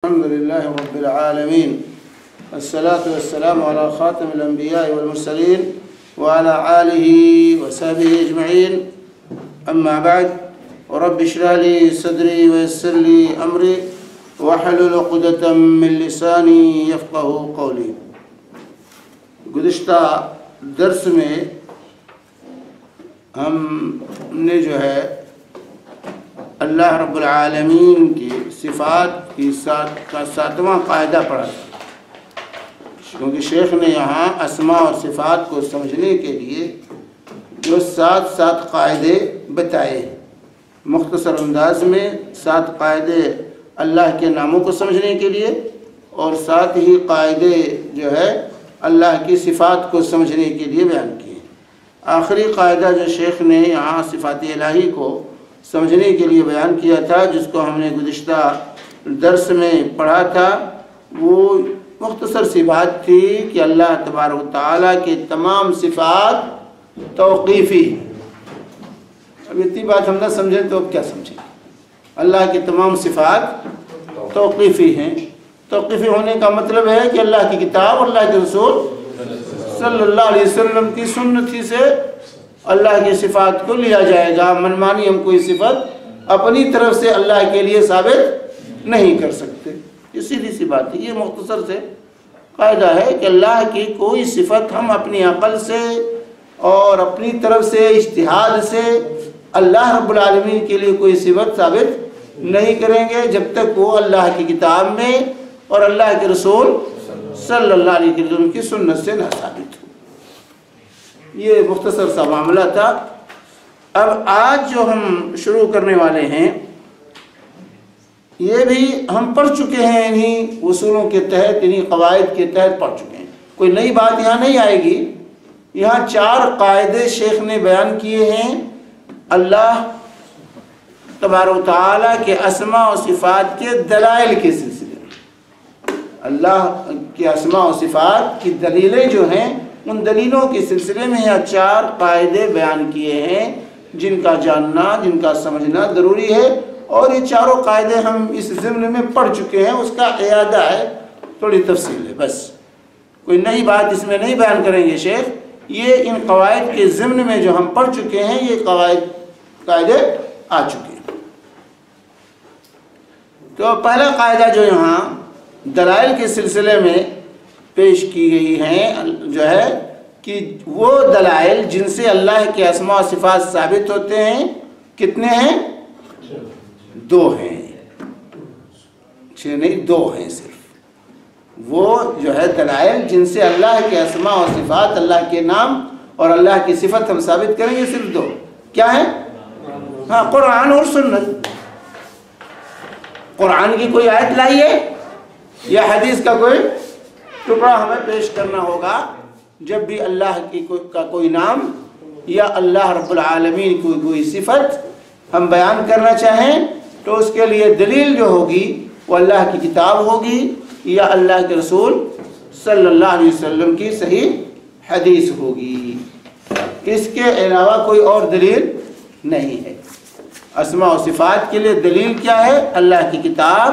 الحمد لله رب العالمين والصلاة والسلام على خاتم الأنبياء والمرسلين وعلى آله وصحبه أجمعين أما بعد ورب اشرح لي صدري ويسر لي أمري واحلل عقدة من لساني يفقهوا قولي۔ گزشتہ درس میں ہم نے جو ہے اللہ رب العالمین کی صفات کی ساتواں قاعدہ پڑھا تھا، کیونکہ شیخ نے یہاں اسماء اور صفات کو سمجھنے کے لیے جو سات قاعدے بتائے، مختصر انداز میں 7 قاعدے اللہ کے ناموں کو سمجھنے کے لیے اور 7 ہی قاعدے جو ہے اللہ کی صفات کو سمجھنے کے لیے بیان کیے۔ آخری قاعدہ جو شیخ نے یہاں صفات الہی کو سمجھنے کے لیے بیان کیا تھا، جس کو ہم نے گزشتہ درس میں پڑھا تھا، وہ مختصر سی بات تھی کہ اللہ تبارک و تعالیٰ کے تمام صفات توقیفی۔ اب اتنی بات ہم نہ سمجھیں تو اب کیا سمجھیں؟ اللہ کی تمام صفات توقیفی ہیں۔ توقیفی ہونے کا مطلب ہے کہ اللہ کی کتاب اور اللہ کے رسول صلی اللہ علیہ وسلم کی سنت ہی سے اللہ کی صفات کو لیا جائے گا۔ منمانی ہم کوئی صفت اپنی طرف سے اللہ کے لیے ثابت نہیں کر سکتے۔ یہ سیدھی سی بات ہے، یہ مختصر سے قاعدہ ہے کہ اللہ کی کوئی صفت ہم اپنی عقل سے اور اپنی طرف سے اجتہاد سے اللہ رب العالمین کے لیے کوئی صفت ثابت نہیں کریں گے جب تک وہ اللہ کی کتاب میں اور اللہ کے رسول صلی اللہ علیہ وسلم کی سنت سے نہ ثابت ہو۔ یہ مختصر سا معاملہ تھا۔ اب آج جو ہم شروع کرنے والے ہیں یہ بھی ہم پڑھ چکے ہیں، انہی اصولوں کے تحت، انہی قواعد کے تحت پڑھ چکے ہیں، کوئی نئی بات یہاں نہیں آئے گی۔ یہاں 4 قاعدے شیخ نے بیان کیے ہیں اللہ تبارک و تعالیٰ کے اسماء و صفات کے دلائل کے سلسلے میں۔ اللہ کے اسماء و صفات کی دلیلیں جو ہیں، ان دلیلوں کے سلسلے میں یہاں 4 قاعدے بیان کیے ہیں جن کا جاننا، جن کا سمجھنا ضروری ہے، اور یہ 4 قاعدے ہم اس ضمن میں پڑھ چکے ہیں، اس کا اعادہ ہے، تھوڑی تفصیل ہے، بس کوئی نئی بات اس میں نہیں بیان کریں گے شیخ۔ یہ ان قواعد کے ضمن میں جو ہم پڑھ چکے ہیں، یہ قاعدے آ چکے ہیں۔ تو پہلا قاعدہ جو یہاں دلائل کے سلسلے میں پیش کی گئی ہیں جو ہے کہ وہ دلائل جن سے اللہ کے اسماء و صفات ثابت ہوتے ہیں کتنے ہیں؟ 2 ہیں، 6 نہیں، 2 ہیں صرف۔ وہ جو ہے دلائل جن سے اللہ کے اسماء و صفات، اللہ کے نام اور اللہ کی صفت ہم ثابت کریں گے، صرف 2 کیا ہیں؟ ہاں، قرآن اور سنت۔ قرآن کی کوئی آیت لائیے یا حدیث کا کوئی ٹکڑا ہمیں پیش کرنا ہوگا جب بھی اللہ کا کوئی نام یا اللہ رب العالمین کی کوئی صفت ہم بیان کرنا چاہیں تو اس کے لیے دلیل جو ہوگی وہ اللہ کی کتاب ہوگی یا اللہ کے رسول صلی اللہ علیہ وسلم کی صحیح حدیث ہوگی۔ اس کے علاوہ کوئی اور دلیل نہیں ہے۔ اسماء و صفات کے لیے دلیل کیا ہے؟ اللہ کی کتاب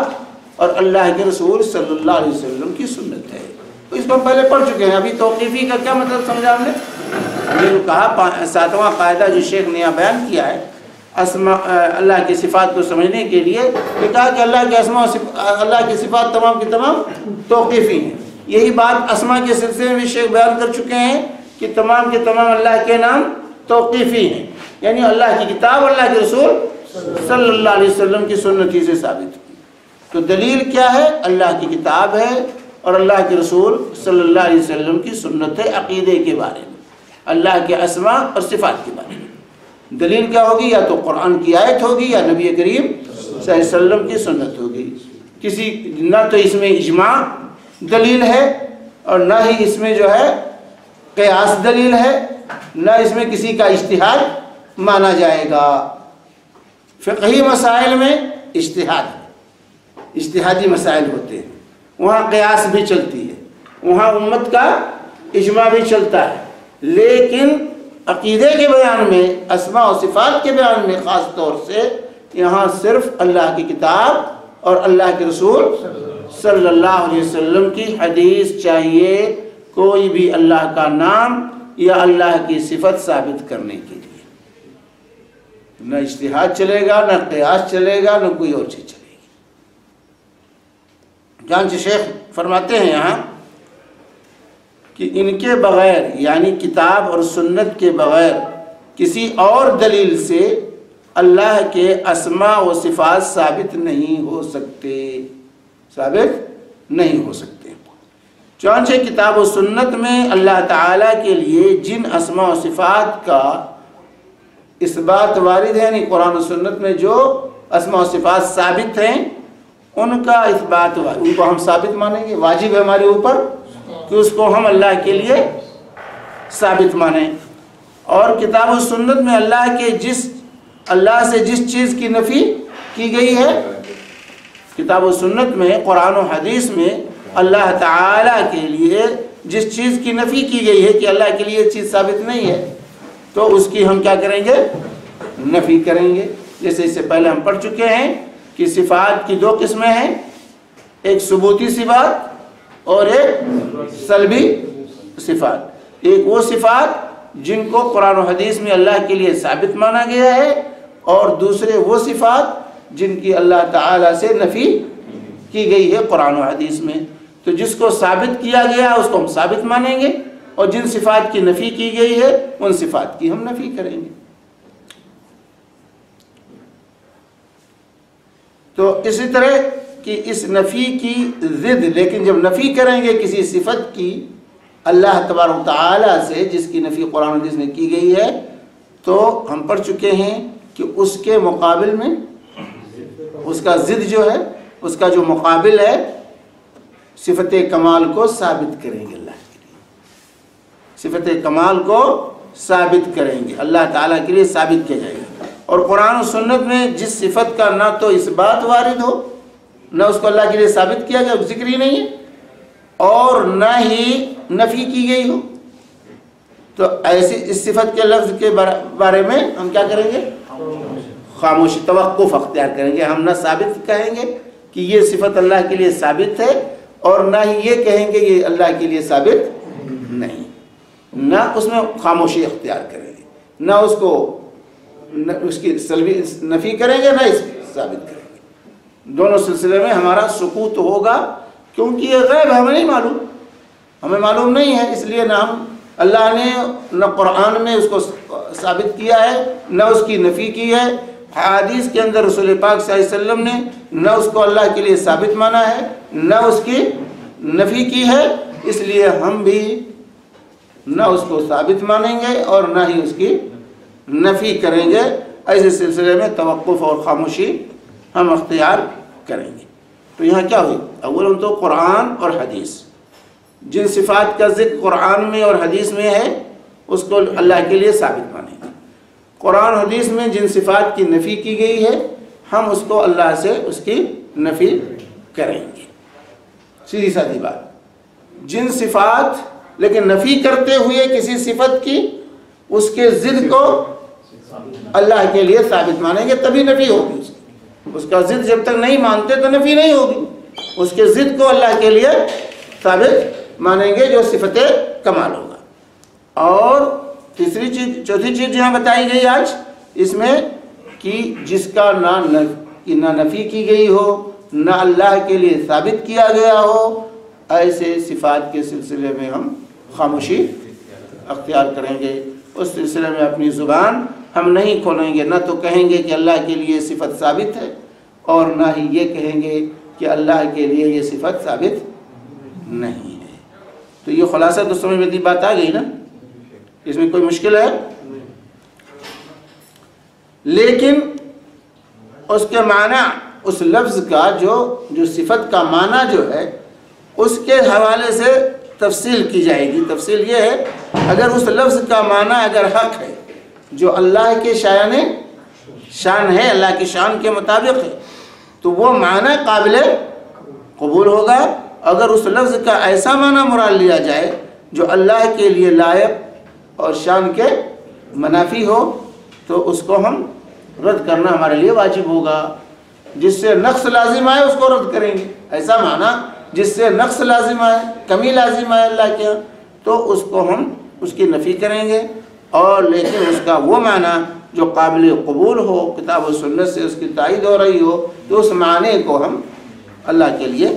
اور اللہ کے رسول صلی اللہ علیہ وسلم کی سنت ہے۔ تو اس کو ہم پہلے پڑھ چکے ہیں۔ ابھی توقیفی کا کیا مطلب سمجھا ہم نے؟ جو کہا 7واں قاعدہ جو شیخ نے یہاں بیان کیا ہے اللہ کی صفات کو سمجھنے کے لیے، یہ کہا کہ اللہ کے اسماء اللہ کی صفات تمام کی تمام توقیفی ہیں۔ یہی بات اسماء کے سلسلے میں شیخ بیان کر چکے ہیں کہ تمام کے تمام اللہ کے نام توقیفی ہیں، یعنی اللہ کی کتاب اور اللہ کے رسول صلی اللہ علیہ وسلم کی سنت ہی سے ثابت ہوئی۔ تو دلیل کیا ہے؟ اللہ کی کتاب ہے اور اللہ کے رسول صلی اللہ علیہ وسلم کی سنت ہے، عقیدے کے بارے میں، اللہ کے اسماء اور صفات کے بارے میں۔ دلیل کیا ہوگی؟ یا تو قرآن کی آیت ہوگی یا نبی کریم صلی اللہ علیہ وسلم کی سنت ہوگی۔ نہ تو اس میں اجماع دلیل ہے اور نہ ہی اس میں جو ہے قیاس دلیل ہے، نہ اس میں کسی کا اجتہاد مانا جائے گا۔ فقہی مسائل میں اجتہادی مسائل ہوتے ہیں، وہاں قیاس بھی چلتی ہے، وہاں امت کا اجماع بھی چلتا ہے، لیکن عقیدے کے بیان میں، اسماء و صفات کے بیان میں خاص طور سے یہاں صرف اللہ کی کتاب اور اللہ کے رسول صلی اللہ علیہ وسلم کی حدیث چاہیے کوئی بھی اللہ کا نام یا اللہ کی صفت ثابت کرنے کے لیے۔ نہ اجتہاد چلے گا، نہ قیاس چلے گا، نہ کوئی اور چیز چلے گی۔ چنانچہ شیخ فرماتے ہیں یہاں کہ ان کے بغیر یعنی کتاب اور سنت کے بغیر کسی اور دلیل سے اللہ کے اسماء و صفات ثابت نہیں ہو سکتے، ثابت نہیں ہو سکتے۔ چنانچہ کتاب و سنت میں اللہ تعالیٰ کے لیے جن اسماء و صفات کا اس بات وارد ہے، یعنی قرآن و سنت میں جو اسماء و صفات ثابت ہیں ان کا اس بات ان کو ہم ثابت مانیں گے، واجب ہے ہمارے اوپر کہ اس کو ہم اللہ کے لیے ثابت مانیں۔ اور کتاب و سنت میں اللہ سے جس چیز کی نفی کی گئی ہے، کتاب و سنت میں قرآن و حدیث میں اللہ تعالیٰ کے لیے جس چیز کی نفی کی گئی ہے کہ اللہ کے لیے یہ چیز ثابت نہیں ہے، تو اس کی ہم کیا کریں گے؟ نفی کریں گے۔ جیسے اس سے پہلے ہم پڑھ چکے ہیں کہ صفات کی دو قسمیں ہیں، ایک ثبوتی صفات اور ایک سلبی صفات۔ ایک وہ صفات جن کو قرآن و حدیث میں اللہ کے لیے ثابت مانا گیا ہے، اور دوسرے وہ صفات جن کی اللہ تعالیٰ سے نفی کی گئی ہے قرآن و حدیث میں۔ تو جس کو ثابت کیا گیا اس کو ہم ثابت مانیں گے، اور جن صفات کی نفی کی گئی ہے ان صفات کی ہم نفی کریں گے۔ تو اسی طرح کہ اس نفی کی ضد، لیکن جب نفی کریں گے کسی صفت کی اللہ تبارک و تعالیٰ سے جس کی نفی قرآن حدیث میں کی گئی ہے، تو ہم پڑھ چکے ہیں کہ اس کے مقابل میں اس کا ضد جو ہے، اس کا جو مقابل ہے، صفت کمال کو ثابت کریں گے۔ اللہ کے لیے صفت کمال کو ثابت کریں گے، اللہ تعالیٰ کے لیے ثابت کیا جائے گا۔ اور قرآن و سنت میں جس صفت کا نہ تو اس بات وارد ہو، نہ اس کو اللہ کے لیے ثابت کیا گیا، ذکر ہی نہیں ہے، اور نہ ہی نفی کی گئی ہو، تو ایسی اس صفت کے لفظ کے بارے میں ہم کیا کریں گے؟ خاموشی، توقف اختیار کریں گے۔ ہم نہ ثابت کہیں گے کہ یہ صفت اللہ کے لیے ثابت ہے، اور نہ ہی یہ کہیں گے یہ اللہ کے لیے ثابت نہیں، نہ اس میں خاموشی اختیار کریں گے، نہ اس کی سلبی نفی کریں گے، نہ اس کی ثابت کریں گے۔ دونوں سلسلے میں ہمارا سکوت ہوگا، کیونکہ یہ غیب ہمیں نہیں معلوم، ہمیں معلوم نہیں ہے، اس لیے نہ ہم اللہ نے نہ قرآن میں اس کو ثابت کیا ہے، نہ اس کی نفی کی ہے۔ حدیث کے اندر رسول پاک صلی اللہ علیہ وسلم نے نہ اس کو اللہ کے لیے ثابت مانا ہے، نہ اس کی نفی کی ہے، اس لیے ہم بھی نہ اس کو ثابت مانیں گے اور نہ ہی اس کی نفی کریں گے۔ ایسے سلسلے میں توقف اور خاموشی ہم اختیار کریں گے۔ تو یہاں کیا ہوئی؟ اولاً تو قرآن اور حدیث، جن صفات کا ذکر قرآن میں اور حدیث میں ہے اس کو اللہ کے لیے ثابت مانیں گے۔ قرآن حدیث میں جن صفات کی نفی کی گئی ہے ہم اس کو اللہ سے اس کی نفی کریں گے۔ سیدھی سادھی بات۔ جن صفات لیکن نفی کرتے ہوئے کسی صفت کی اس کے ضد کو اللہ کے لیے ثابت مانیں گے، تبھی نفی ہوگی۔ اس کا ضد جب تک نہیں مانتے تو نفی نہیں ہوگی۔ اس کے ضد کو اللہ کے لیے ثابت مانیں گے جو صفت کمال ہوگا۔ اور تیسری چیز، چوتھی چیز جہاں بتائی گئی آج اس میں کہ جس کا نہ نفی کی گئی ہو نہ اللہ کے لیے ثابت کیا گیا ہو، ایسے صفات کے سلسلے میں ہم خاموشی اختیار کریں گے۔ اس سلسلے میں اپنی زبان ہم نہیں کھولیں گے، نہ تو کہیں گے کہ اللہ کے لیے صفت ثابت ہے، اور نہ ہی یہ کہیں گے کہ اللہ کے لیے یہ صفت ثابت نہیں ہے۔ تو یہ خلاصہ تو سمجھ میں بات آ گئی نا، اس میں کوئی مشکل ہے؟ لیکن اس کے معنی، اس لفظ کا جو صفت کا معنی جو ہے اس کے حوالے سے تفصیل کی جائے گی۔ تفصیل یہ ہے، اگر اس لفظ کا معنی اگر حق ہے، جو اللہ کے شان ہے، اللہ کی شان کے مطابق ہے، تو وہ معنی قابل قبول ہوگا۔ اگر اس لفظ کا ایسا معنی مراد لیا جائے جو اللہ کے لیے لائق اور شان کے منافی ہو، تو اس کو ہم رد کرنا ہمارے لیے واجب ہوگا۔ جس سے نقص لازم آئے اس کو رد کریں گے، ایسا معنی جس سے نقص لازم آئے، کمی لازم آئے اللہ کے یہاں، تو اس کو ہم اس کی نفی کریں گے، اور لیکن اس کا وہ معنی جو قابل قبول ہو، کتاب و سنت سے اس کی تائید ہو رہی ہو، تو اس معنی کو ہم اللہ کے لیے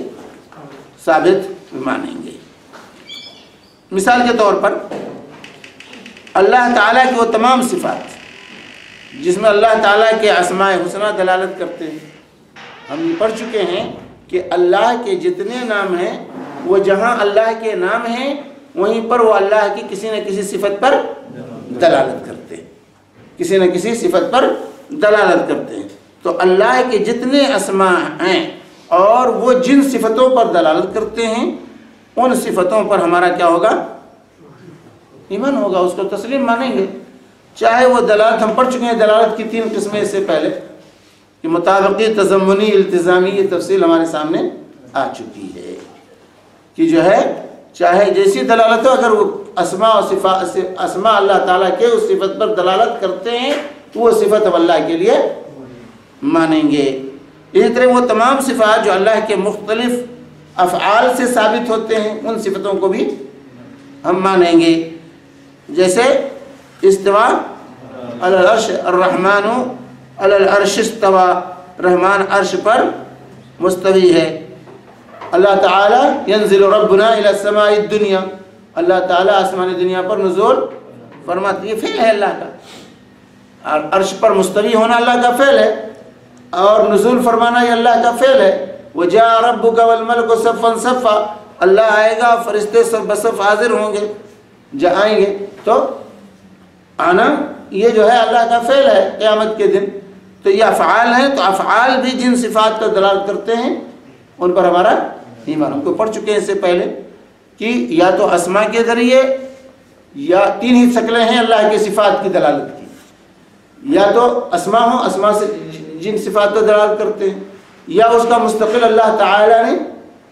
ثابت مانیں گے۔ مثال کے طور پر اللہ تعالیٰ کی وہ تمام صفات جس میں اللہ تعالیٰ کے اسماء حسنہ دلالت کرتے ہیں، ہم یہ پڑھ چکے ہیں کہ اللہ کے جتنے نام ہیں وہ جہاں اللہ کے نام ہیں وہیں پر وہ اللہ کی کسی نہ کسی صفت پر دلالت کرتے ہیں، کسی نہ کسی صفت پر دلالت کرتے ہیں۔ تو اللہ کے جتنے اسماء ہیں اور وہ جن صفتوں پر دلالت کرتے ہیں ان صفتوں پر ہمارا کیا ہوگا؟ ایمان ہوگا، اس کو تسلیم مانیں گے، چاہے وہ دلالت، ہم پڑھ چکے ہیں دلالت کی 3 قسمیں اس سے پہلے کہ مطابقی، تضمنی، التزامی، یہ تفصیل ہمارے سامنے آ چکی ہے کہ جو ہے چاہے جیسی دلالت ہو، اگر وہ اسماء اللہ تعالیٰ کے اس صفت پر دلالت کرتے ہیں تو وہ صفت ہم اللہ کے لیے مانیں گے۔ اسی طرح وہ تمام صفات جو اللہ کے مختلف افعال سے ثابت ہوتے ہیں ان صفتوں کو بھی ہم مانیں گے، جیسے استوا علی العرش، الرحمن علی العرش استوا، رحمان عرش پر مستوی ہے۔ اللہ تعالیٰ ینزل ربنا الی السماء الدنیا، اللہ تعالیٰ آسمان دنیا پر نزول فرماتے، یہ فعل ہے اللہ کا، عرش پر مستوی ہونا اللہ کا فعل ہے، اور نزول فرمانا یہ اللہ کا فعل ہے۔ وجاء ربک والملک صفا صفا، اللہ آئے گا، فرشتے سب بصف حاضر ہوں گے، آئیں گے، تو آنا یہ جو ہے اللہ کا فعل ہے قیامت کے دن۔ تو یہ افعال ہیں، تو افعال بھی جن صفات پر دلالت کرتے ہیں ان پر ہمارا ایمان، ہم کو پڑھ چکے ہیں اس سے پہلے کہ یا تو اسماء کے ذریعے، یا 3 ہی شکلیں ہیں اللہ کی صفات کی دلالت کی، یا تو اسماء ہوں، اسماء سے جن صفات پر دلالت کرتے ہیں، یا اس کا مستقل اللہ تعالیٰ نے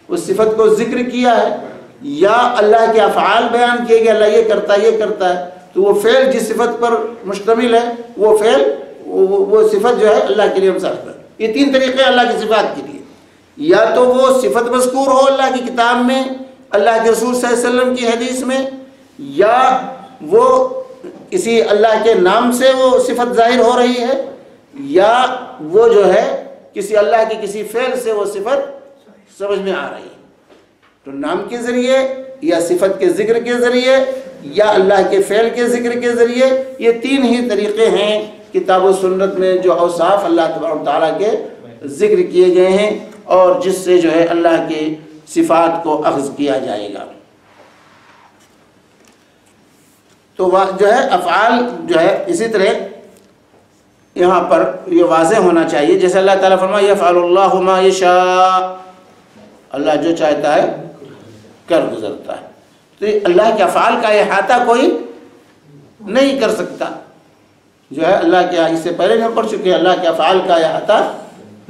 اس صفت کو ذکر کیا ہے، یا اللہ کے افعال بیان کیے گئے، اللہ یہ کرتا ہے، یہ کرتا ہے، تو وہ فعل جس صفت پر مشتمل ہے وہ فعل، وہ صفت جو ہے اللہ کے لیے ہم ثابت کرتے ہیں۔ یہ 3 طریقے ہیں اللہ کی صفات کے لیے، یا تو وہ صفت مذکور ہو اللہ کی کتاب میں، اللہ کے رسول صلی اللہ علیہ وسلم کی حدیث میں، یا وہ کسی اللہ کے نام سے وہ صفت ظاہر ہو رہی ہے، یا وہ جو ہے کسی اللہ کی کسی فعل سے وہ صفت سمجھ میں آ رہی ہے۔ تو نام کے ذریعے، یا صفت کے ذکر کے ذریعے، یا اللہ کے فعل کے ذکر کے ذریعے، یہ 3 ہی طریقے ہیں کتاب و سنت میں جو اوصاف اللہ تبارک و تعالیٰ کے ذکر کیے گئے ہیں، اور جس سے جو ہے اللہ کے صفات کو اخذ کیا جائے گا۔ تو جو ہے افعال جو ہے اسی طرح یہاں پر یہ واضح ہونا چاہیے، جیسے اللہ تعالیٰ فرمایا یفعل اللہ ما یشاء، اللہ جو چاہتا ہے کر گزرتا ہے۔ تو اللہ کے افعال کا احاطہ کوئی نہیں کر سکتا، جو ہے اللہ کے، اس سے پہلے ہم پڑھ چکے ہیں اللہ کے افعال کا احاطہ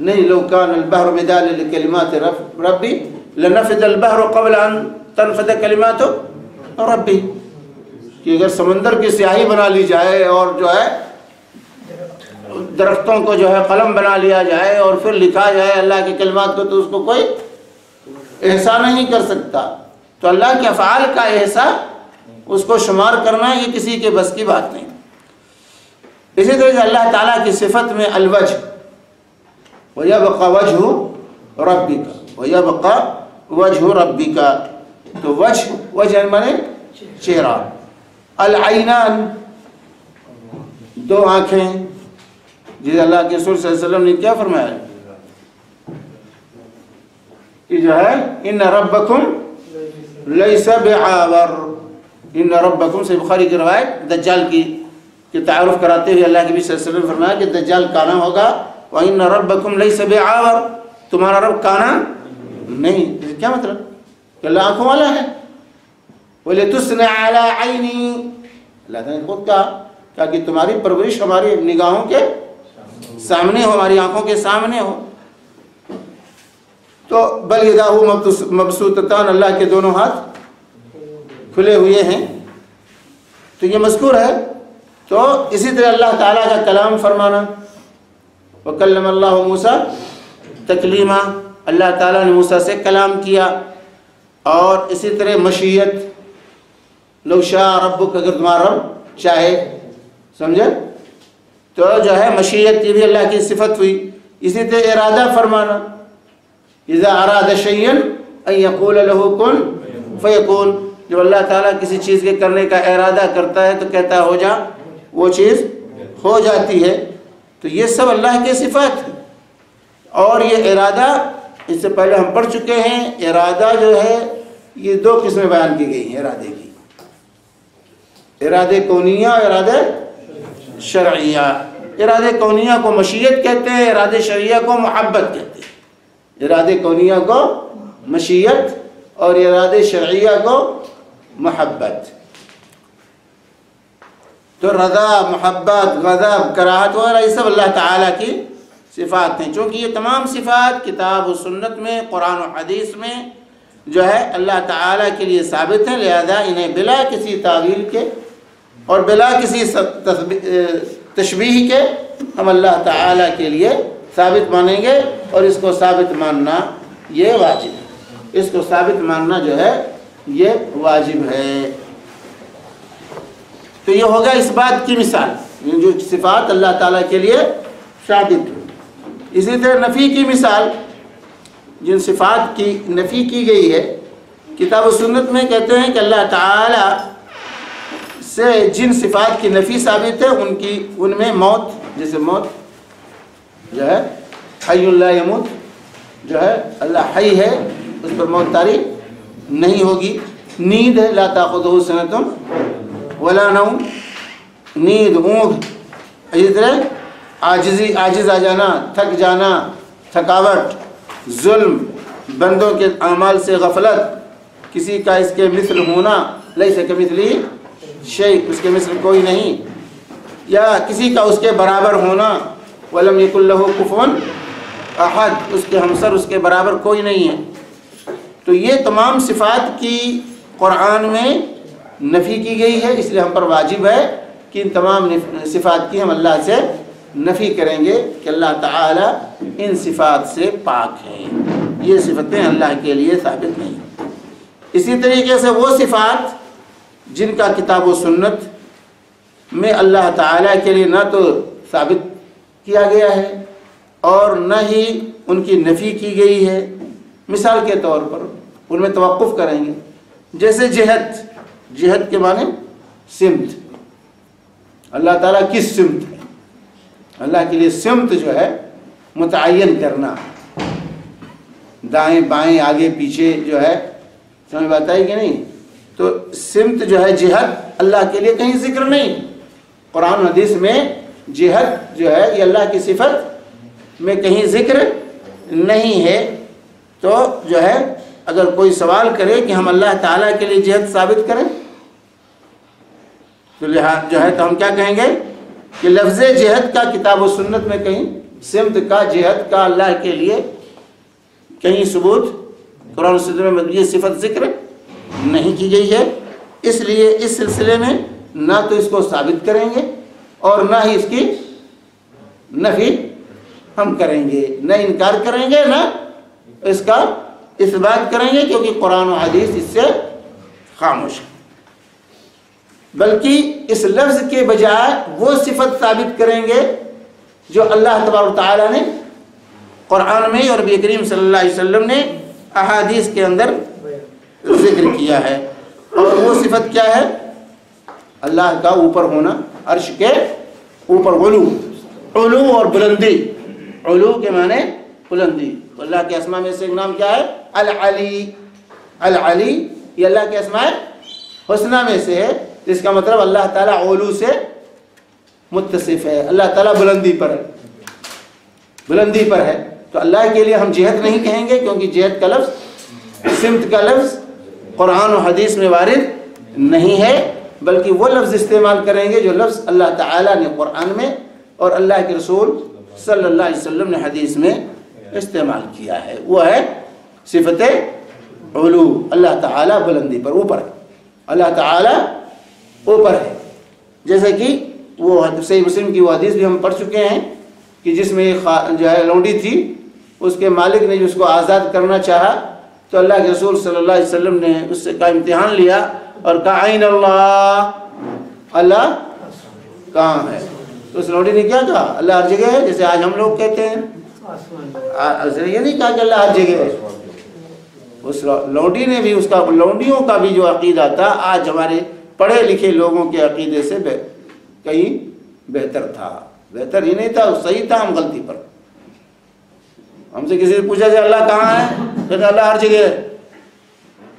نہیں۔ لو کان البحر مدادا لکلمات ربی لنفد البحر قبل ان تنفد کلمات ربی، کہ اگر سمندر کی سیاہی بنا لی جائے اور جو ہے درختوں کو جو ہے قلم بنا لیا جائے اور پھر لکھا جائے اللہ کے کلمات کو، تو اس کو کوئی احصا نہیں کر سکتا۔ تو اللہ کے افعال کا احصا، اس کو شمار کرنا، یہ کسی کے بس کی بات نہیں۔ اسی طرح سے اللہ تعالیٰ کی صفت میں الوجہ، وَيَبْقَى وَجْهُ رَبِّكَ، وَيَبْقَى وَجْهُ رَبِّكَ، تو وجہ مانے چہرہ، العینان، 2 آنکھیں، جس اللہ کے رسول صلی اللہ علیہ وسلم نے کیا فرمایا کہ جو ہے ان ربکم لیس بعور، ان ربکم، سے بخاری کی روایت دجال کی تعارف کراتے ہوئے اللہ کے نبی صلی اللہ علیہ وسلم نے فرمایا کہ دجال کانا ہوگا، وَإِنَّ رَبَّكُمْ لَيْسَ بِعَوَرٍ، تمہارا رب کانا نہیں۔ کیا مطلب؟ کہ اللہ آنکھوں والا ہے۔ وَلِتُسْنَ عَلَىٰ عَيْنِي، اللہ تعالیٰ نے خود کہا کہ تمہاری پرورش ہماری نگاہوں کے سامنے ہو، ہماری آنکھوں کے سامنے ہو۔ تو بل یداہ مبسوطتان، اللہ کے دونوں ہاتھ کھلے ہوئے ہیں، تو یہ مذکور ہے۔ تو اسی طرح اللہ تعالیٰ کا کلام فرمانا، وَكَلَّمَ اللَّهُ مُوسَىٰ تکلیمہ، اللہ تعالیٰ نے موسیٰ سے کلام کیا، اور اسی طرح مشیت، لو شاء ربک، اگر تمہارا رب چاہے، سمجھے؟ تو جو ہے مشیت یہ بھی اللہ کی صفت ہوئی۔ اسی طرح ارادہ فرمانا، اذا اراد شیئا ان یقول له کن فیکون، جب اللہ تعالیٰ کسی چیز کے کرنے کا ارادہ کرتا ہے تو کہتا ہو جا، وہ چیز ہو جاتی ہے۔ تو یہ سب اللہ کے صفات ہیں۔ اور یہ ارادہ اس سے پہلے ہم پڑھ چکے ہیں، ارادہ جو ہے یہ دو قسمیں بیان کی گئی ہیں ارادے کی، ارادے کونیہ اور ارادے شرعیہ۔ ارادے کونیہ کو مشیت کہتے ہیں، ارادے شرعیہ کو محبت کہتے ہیں۔ ارادے کونیہ کو مشیت اور ارادے شرعیہ کو محبت۔ تو رضا، محبت، غضب، کراہت وغیرہ یہ سب اللہ تعالیٰ کی صفات ہیں۔ چونکہ یہ تمام صفات کتاب و سنت میں، قرآن و حدیث میں جو ہے اللہ تعالیٰ کے لیے ثابت ہیں، لہذا انہیں بلا کسی تعویل کے اور بلا کسی تشبیہ کے ہم اللہ تعالیٰ کے لیے ثابت مانیں گے، اور اس کو ثابت ماننا یہ واجب ہے، اس کو ثابت ماننا جو ہے یہ واجب ہے۔ تو یہ ہوگا اس بات کی مثال، جو صفات اللہ تعالیٰ کے لیے ثابت ہے۔ اسی طرح نفی کی مثال، جن صفات کی نفی کی گئی ہے کتاب و سنت میں کہتے ہیں کہ اللہ تعالیٰ سے جن صفات کی نفی ثابت ہے ان میں موت، جیسے موت جو ہے حی لا یموت، جو ہے اللہ حی ہے، اس پر موت طاری نہیں ہوگی۔ نیند ہے، لا تاخذہ سنۃ ولا نوم، نیند، اونگ۔ اسی طرح عاجز آ جانا، تھک جانا، تھکاوٹ، ظلم، بندوں کے اعمال سے غفلت، کسی کا اس کے مثل ہونا، لیس کمثلہ شیء، اس کے مثل کوئی نہیں، یا کسی کا اس کے برابر ہونا، ولم یکن لہ کفوا احد، اس کے ہمسر، اس کے برابر کوئی نہیں ہے۔ تو یہ تمام صفات کی قرآن میں نفی کی گئی ہے، اس لیے ہم پر واجب ہے کہ ان تمام صفات کی ہم اللہ سے نفی کریں گے کہ اللہ تعالیٰ ان صفات سے پاک ہے، یہ صفتیں اللہ کے لیے ثابت نہیں۔ اسی طریقے سے وہ صفات جن کا کتاب و سنت میں اللہ تعالیٰ کے لیے نہ تو ثابت کیا گیا ہے اور نہ ہی ان کی نفی کی گئی ہے، مثال کے طور پر ان میں توقف کریں گے، جیسے جہت، جہت کے معنی سمت، اللہ تعالیٰ کس سمت ہے؟ اللہ کے لیے سمت جو ہے متعین کرنا، دائیں بائیں آگے پیچھے جو ہے، سمجھ بات آئی کہ نہیں؟ تو سمت جو ہے جہت اللہ کے لیے کہیں ذکر نہیں، قرآن و حدیث میں جہت جو ہے یہ اللہ کی صفت میں کہیں ذکر نہیں ہے۔ تو جو ہے اگر کوئی سوال کرے کہ ہم اللہ تعالیٰ کے لیے جہت ثابت کریں تو لہٰذا جو ہے تو ہم کیا کہیں گے کہ لفظ جہت کا کتاب و سنت میں کہیں سمت کا، جہت کا اللہ کے لیے کہیں ثبوت قرآن و سنت میں یہ صفت ذکر نہیں کی گئی ہے، اس لیے اس سلسلے میں نہ تو اس کو ثابت کریں گے اور نہ ہی اس کی نفی ہم کریں گے، نہ انکار کریں گے نہ اس کا اثبات کریں گے، کیونکہ قرآن و حدیث اس سے خاموش ہے۔ بلکہ اس لفظ کے بجائے وہ صفت ثابت کریں گے جو اللہ تبارک و تعالیٰ نے قرآن میں اور نبی کریم صلی اللہ علیہ وسلم نے احادیث کے اندر ذکر کیا ہے۔ اور وہ صفت کیا ہے؟ اللہ کا اوپر ہونا، عرش کے اوپر، علو اور بلندی۔ علو کے معنی بلندی، اللہ کے اسماء میں سے ایک نام کیا ہے؟ العلی۔ العلی یہ اللہ کے اسماء حسنہ میں سے ہے، اس کا مطلب اللہ تعالیٰ علو سے متصف ہے، اللہ تعالیٰ بلندی پر ہے، بلندی پر ہے۔ تو اللہ کے لیے ہم جہت نہیں کہیں گے، کیونکہ جہت کا لفظ، سمت کا لفظ قرآن و حدیث میں وارد نہیں ہے، بلکہ وہ لفظ استعمال کریں گے جو لفظ اللہ تعالیٰ نے قرآن میں اور اللہ کے رسول صلی اللہ علیہ وسلم نے حدیث میں استعمال کیا ہے، وہ ہے صفت علو۔ اللہ تعالیٰ بلندی پر، اوپر ہے، اللہ تعالیٰ اوپر ہے۔ جیسے کہ وہ صحیح مسلم کی وہ حدیث بھی ہم پڑھ چکے ہیں کہ جس میں جو ہے لونڈی تھی اس کے مالک نے جو اس کو آزاد کرنا چاہا تو اللہ کے رسول صلی اللہ علیہ وسلم نے اس سے کا امتحان لیا اور کہا عین اللہ، اللہ کہاں ہے؟ تو اس لوڈی نے کیا کہا؟ اللہ ہر جگہ ہے، جیسے آج ہم لوگ کہتے ہیں۔ یہ نہیں کہا کہ اللہ ہر جگہ ہے۔ اس لوڈی نے بھی، اس کا لوڈیوں کا بھی جو عقیدہ تھا آج ہمارے پڑھے لکھے لوگوں کے عقیدے سے کہیں بہتر تھا۔ بہتر ہی نہیں تھا، صحیح تھا، ہم غلطی پر۔ ہم سے کسی سے پوچھا جائے اللہ کہاں ہے، کہتے اللہ ہر جگہ ہے۔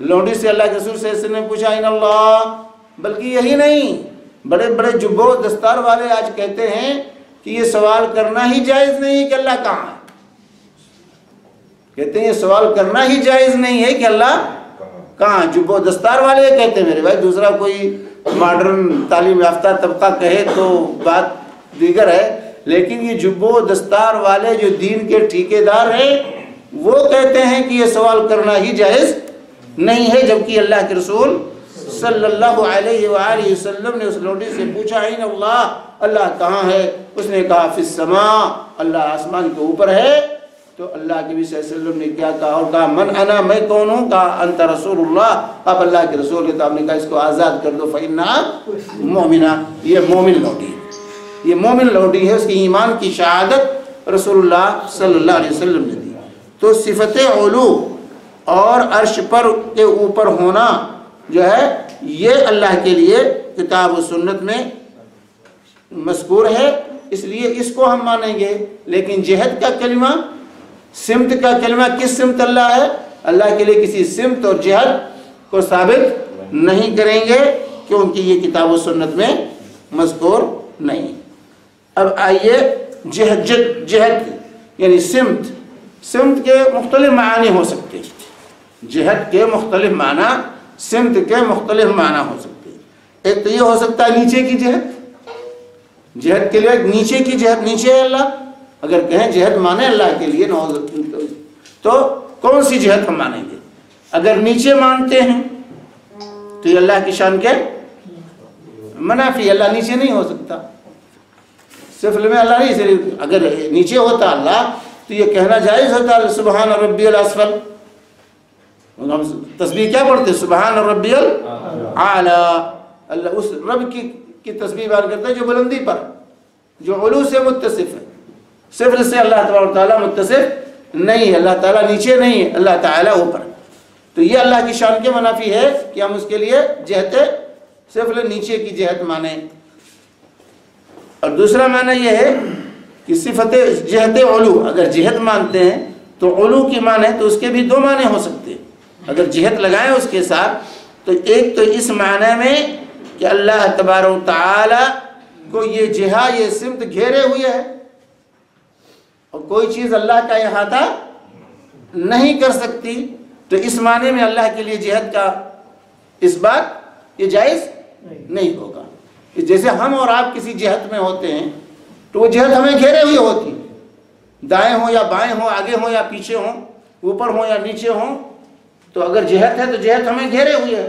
لوڈی سے اللہ کے رسول سے نے پوچھا ان اللہ، بلکہ یہی نہیں، بڑے بڑے جبو دستار والے آج کہتے ہیں کہ یہ سوال کرنا ہی جائز نہیں کہ اللہ کہاں ہے۔ کہتے ہیں یہ سوال کرنا ہی جائز نہیں ہے کہ اللہ کہاں۔ جبو دستار والے کہتے ہیں، میرے بھائی دوسرا کوئی ماڈرن تعلیم یافتہ طبقہ کہے تو بات دیگر ہے، لیکن یہ جبو دستار والے جو دین کے ٹھیکیدار ہیں وہ کہتے ہیں کہ یہ سوال کرنا ہی جائز نہیں ہے، جبکہ اللہ کے رسول صلی اللہ علیہ وآلہ وسلم نے اس لوڈی سے پوچھا عین اللہ، اللہ کہاں ہے؟ اس نے کہا فی السماء، اللہ آسمان کے اوپر ہے۔ تو اللہ کے نبی صلی اللہ علیہ وسلم نے کیا کہا اور کہا من انا، میں کون ہوں؟ کہا انت رسول اللہ، آپ اللہ کے رسول ہیں۔ تو آپ نے کہا اس کو آزاد کر دو، فإنها مؤمنہ، یہ مومن لوڈی ہے، یہ مومن لوڈی ہے، اس کی ایمان کی شہادت رسول اللہ صلی اللہ علیہ وسلم نے دی۔ تو صفت علو اور عرش پر کے اوپر ہونا جو ہے یہ اللہ کے لیے کتاب و سنت میں مذکور ہے، اس لیے اس کو ہم مانیں گے۔ لیکن جہت کا کلمہ، سمت کا کلمہ، کس سمت اللہ ہے؟ اللہ کے لیے کسی سمت اور جہت کو ثابت نہیں کریں گے کیونکہ یہ کتاب و سنت میں مذکور نہیں۔ اب آئیے جہت یعنی سمت، سمت کے مختلف معنی ہو سکتے ہیں، جہت کے مختلف معنی، سمت کے مختلف معنی ہو سکتے ہیں۔ ایک تو یہ ہو سکتا ہے نیچے کی جہت، جہت کے لیے نیچے کی جہت، نیچے ہے اللہ، اگر کہیں جہت مانے اللہ کے لیے تو کون سی جہت ہم مانیں گے؟ اگر نیچے مانتے ہیں تو یہ اللہ کی شان کے منافی، اللہ نیچے نہیں ہو سکتا، صرف میں اللہ نہیں، صرف اگر نیچے ہوتا اللہ تو یہ کہنا جائز ہوتا سبحان ربی الاسفل۔ ہم تسبیح کیا پڑھتے ہیں؟ سبحان ربی الاعلی، اللہ اس رب کی تسبیح بیان کرتے ہیں جو بلندی پر، جو علو سے متصف ہے۔ صفر سے اللہ تبارک و تعالیٰ متصف نہیں ہے، اللہ تعالیٰ نیچے نہیں ہے، اللہ تعالیٰ اوپر۔ تو یہ اللہ کی شان کے منافی ہے کہ ہم اس کے لیے جہت صفر نیچے کی جہت مانیں۔ اور دوسرا معنی یہ ہے کہ صفت جہت علو، اگر جہت مانتے ہیں تو علو کی معنی تو اس کے بھی دو معنی ہو سکتے ہیں۔ اگر جہت لگائیں اس کے ساتھ تو ایک تو اس معنی میں کہ اللہ تبارک و تعالی کو یہ جہہ، یہ سمت گھیرے ہوئے ہے اور کوئی چیز اللہ کا احاطہ نہیں کر سکتی، تو اس معنی میں اللہ کے لیے جہت کا اس بات یہ جائز نہیں ہوگا۔ جیسے ہم اور آپ کسی جہت میں ہوتے ہیں تو وہ جہت ہمیں گھیرے ہوئی ہوتی، دائیں ہوں یا بائیں ہوں، آگے ہوں یا پیچھے ہوں، اوپر ہوں یا نیچے ہوں، تو اگر جہت ہے تو جہت ہمیں گھیرے ہوئی ہے،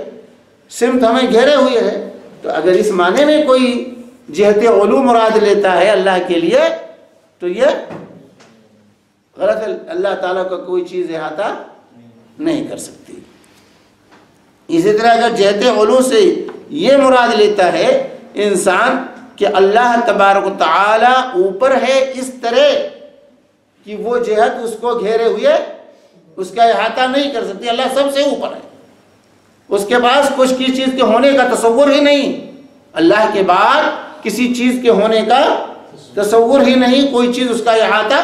سمت ہمیں گھیرے ہوئی ہے۔ تو اگر اس معنی میں کوئی جہت علو مراد لیتا ہے اللہ کے لیے تو یہ غلط ہے، اللہ تعالیٰ کا کوئی چیز احاطہ نہیں کر سکتی۔ اسی طرح اگر جہت علو سے یہ مراد لیتا ہے انسان کہ اللہ تبارک و تعالی اوپر ہے اس طرح کہ وہ جہت اس کو گھیرے ہوئے اس کا احاطہ نہیں کر سکتی، اللہ سب سے اوپر ہے، اس کے پاس کچھ کی چیز کے ہونے کا تصور ہی نہیں، اللہ کے بعد کسی چیز کے ہونے کا تصور ہی نہیں، کوئی چیز اس کا احاطہ